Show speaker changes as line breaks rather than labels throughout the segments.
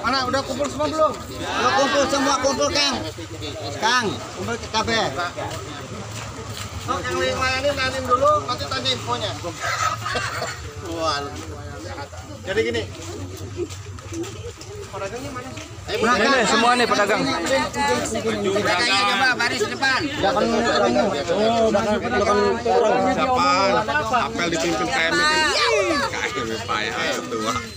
Mana udah kumpul semua belum? Udah kumpul semua, kumpul Kang. Kang, kumpul ke KB. Yang layanin dulu, nanti tanya infonya. Jadi gini. Pedagangnya mana sih?
Ini semua nih pedagang.
Pedagangnya coba baris depan.
Apel dipimpin PMI.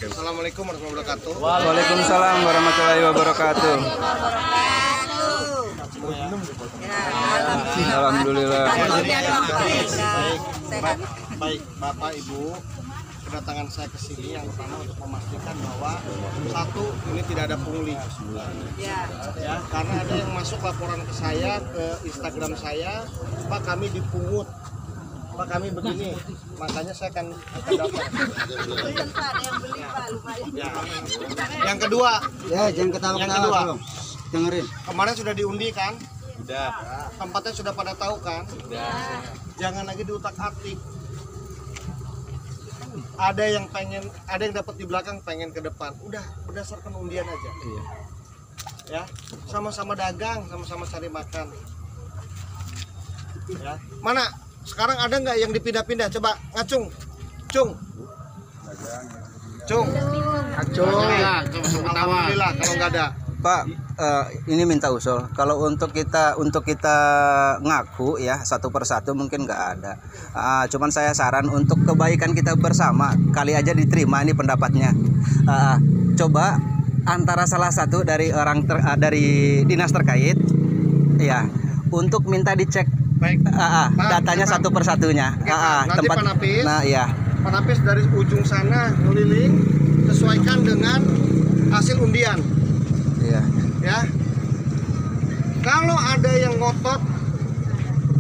Assalamualaikum warahmatullahi wabarakatuh.
Waalaikumsalam warahmatullahi wabarakatuh. Alhamdulillah.
Baik, Bapak Ibu, kedatangan saya ke sini yang pertama untuk memastikan bahwa satu, ini tidak ada pungli. Ya, karena ada yang masuk laporan ke saya, ke Instagram saya, Pak kami dipungut, Pak kami begini, makanya saya akan daftar. Ya. Yang kedua,
jangan ketawa-ketawa, dengerin.
Kemarin sudah diundi kan?
Sudah.
Tempatnya sudah pada tahu kan?
Sudah.
Jangan lagi diutak-atik. Ada yang dapat di belakang, pengen ke depan. Udah berdasarkan undian aja.
Iya.
Ya, sama-sama dagang, sama-sama cari makan. Ya. Mana? Sekarang ada nggak yang dipindah-pindah? Coba ngacung, cung. Alhamdulillah kalau nggak ada.
Pak, ini minta usul. Kalau untuk kita ngaku ya satu persatu mungkin nggak ada. Cuman saya saran untuk kebaikan kita bersama kali aja diterima ini pendapatnya. Coba antara salah satu dari dari dinas terkait, ya, untuk minta dicek.
Baik.
Datanya satu persatunya.
Nanti
Tempat.
Panapis.
Nah, iya.
Panapis dari ujung sana ngeliling sesuaikan dengan hasil undian.
Iya.
Ya, kalau ada yang ngotot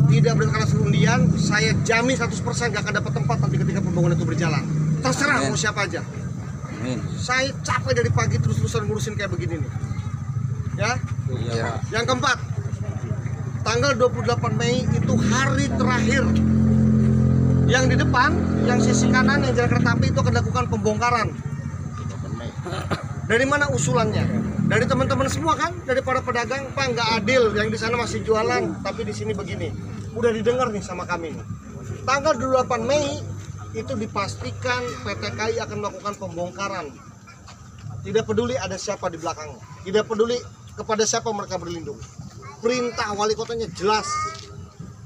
tidak berdasarkan hasil undian, saya jamin 100% gak akan dapat tempat nanti ketika pembangunan itu berjalan. Terserah mau siapa aja.
Amin.
Saya capek dari pagi terus-terusan ngurusin kayak begini nih. Ya.
Iya.
Yang keempat, tanggal 28 Mei itu hari terakhir. Yang di depan, yang sisi kanan yang jalan kereta api itu akan dilakukan pembongkaran. Dari mana usulannya? Dari teman-teman semua kan, dari para pedagang, Pak nggak adil, yang di sana masih jualan, tapi di sini begini. Udah didengar nih sama kami nih. Tanggal 28 Mei itu dipastikan PT KAI akan melakukan pembongkaran. Tidak peduli ada siapa di belakangnya, tidak peduli kepada siapa mereka berlindung. Perintah wali kotanya jelas.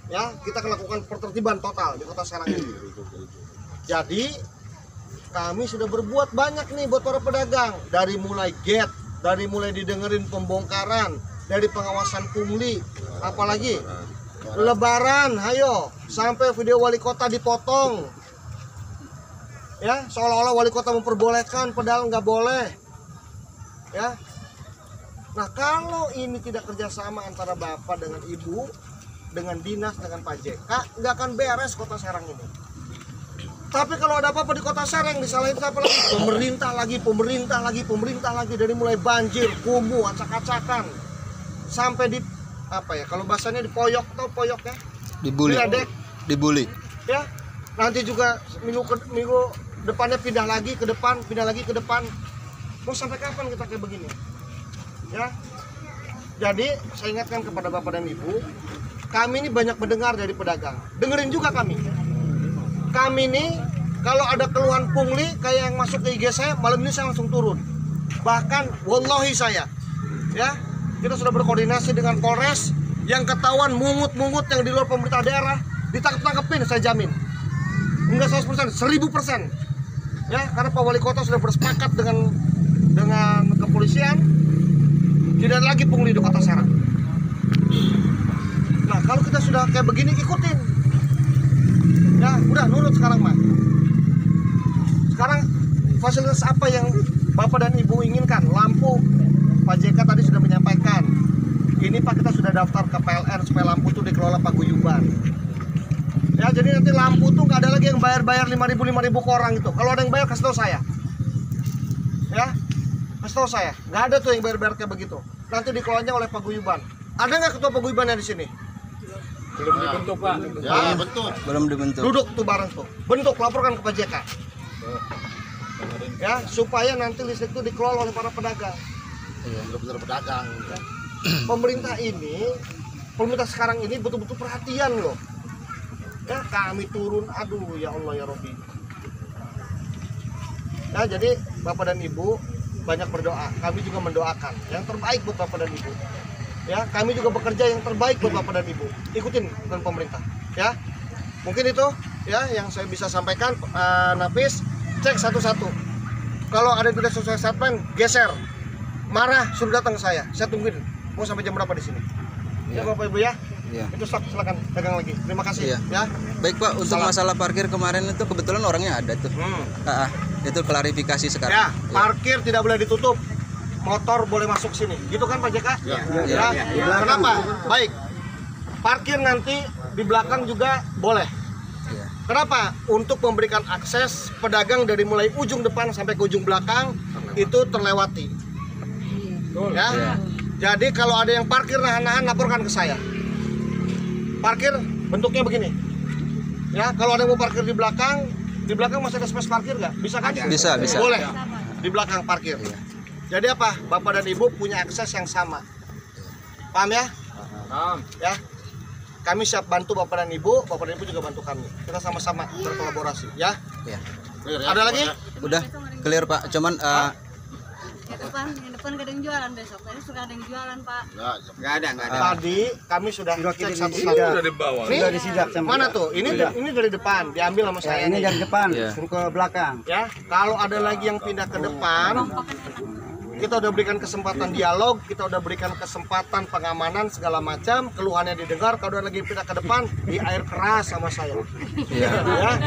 Ya, kita akan lakukan penertiban total di Kota Serang ini. Jadi kami sudah berbuat banyak nih buat para pedagang, dari mulai gate, dari mulai didengerin pembongkaran, dari pengawasan pungli, apalagi lebaran, ayo, sampai video wali kota dipotong. Ya, seolah-olah wali kota memperbolehkan, padahal nggak boleh. Ya. Nah, kalau ini tidak kerjasama antara Bapak dengan Ibu, dengan dinas, dengan Pak JK, nggak akan beres Kota Serang ini. Tapi kalau ada apa-apa di Kota Serang, disalahin siapa lagi? Pemerintah lagi, dari mulai banjir, kumuh, acak-acakan, sampai di apa ya? Kalau bahasanya di poyok atau poyoknya?
Dibully. Dibully.
Ya, nanti juga minggu depannya pindah lagi ke depan. Mau sampai kapan kita kayak begini? Ya. Jadi saya ingatkan kepada Bapak dan Ibu, kami ini banyak mendengar dari pedagang. Dengerin juga kami. Kami ini kalau ada keluhan pungli kayak yang masuk ke IG saya, malam ini saya langsung turun. Bahkan wallahi saya, ya, kita sudah berkoordinasi dengan Polres, yang ketahuan mungut-mungut yang di luar pemerintah daerah ditangkep-tangkepin, saya jamin. Enggak 100%, 1000%. Ya, karena Pak Wali Kota sudah bersepakat dengan kepolisian, tidak lagi pungli di Kota Serang. Nah, kalau kita sudah kayak begini, ikutin. Ya, udah nurut sekarang, Mas. Sekarang fasilitas apa yang Bapak dan Ibu inginkan? Lampu, Pak JK tadi sudah menyampaikan. Ini Pak, kita sudah daftar ke PLN supaya lampu itu dikelola paguyuban. Ya, jadi nanti lampu tuh nggak ada lagi yang bayar 5.000 ke orang gitu. Kalau ada yang bayar, kasih tahu saya. Ya, kasih tahu saya. Nggak ada tuh yang bayar kayak begitu. Nanti dikelolanya oleh paguyuban. Ada nggak ketua paguyubannya di sini?
Belum dibentuk, Pak.
Ya, bentuk.
Belum dibentuk.
Duduk tuh bareng tuh. Bentuk, laporkan ke Pak JK. ya, supaya nanti listrik itu dikelola oleh para pedagang.
Bener-bener pedagang.
Pemerintah sekarang ini betul-betul perhatian loh. Ya, kami turun, aduh ya Allah ya Robbi. Nah, jadi Bapak dan Ibu banyak berdoa, kami juga mendoakan yang terbaik buat Bapak dan Ibu. Ya, kami juga bekerja yang terbaik buat Bapak dan Ibu. Ikutin dengan pemerintah. Ya, mungkin itu ya yang saya bisa sampaikan. Nafis, cek satu-satu. Kalau ada yang tidak sesuai statement, geser. Marah, suruh datang ke saya tungguin. Mau sampai jam berapa di sini? Ya, Bapak Ibu ya.
Iya.
Itu stop, silakan dagang lagi. Terima kasih.
Iya.
Ya.
Baik Pak, untuk masalah parkir kemarin itu kebetulan orangnya ada tuh. Itu klarifikasi sekarang.
Ya, parkir tidak boleh ditutup. Motor boleh masuk sini. Gitu kan Pak JK? Ya. Kenapa? Baik. Parkir nanti di belakang juga boleh.
Iya.
Kenapa? Untuk memberikan akses pedagang dari mulai ujung depan sampai ke ujung belakang itu terlewati. Ya.
Iya.
Jadi kalau ada yang parkir nahan-nahan, laporkan ke saya. Parkir bentuknya begini. Ya, kalau ada yang mau parkir di belakang masih ada space parkir nggak? Bisa kan?
Bisa.
Boleh. Di belakang parkir. Jadi apa? Bapak dan Ibu punya akses yang sama. Paham ya?
Paham.
Ya. Kami siap bantu Bapak dan Ibu juga bantu kami. Kita sama-sama berkolaborasi, ya.
Iya.
Ada lagi?
Udah clear Pak. Cuman
Yang depan gak ada yang jualan besok. Tadi sudah ada yang jualan, Pak.
Enggak ada.
Tadi kami sudah cek satu-satu.
Udah di bawah.
Nih,
Sudah disidak sama
mana
kita.
tuh? Ini dari depan, diambil sama
Ya,
saya.
ini
nih.
dari depan,
Iya.
suruh ke belakang.
Ya, kalau ada lagi yang pindah ke depan, kita udah berikan kesempatan dialog, kita udah berikan kesempatan pengamanan segala macam, keluhannya didengar. Kalau ada lagi yang pindah ke depan, di air keras sama saya.
Iya.
Ya,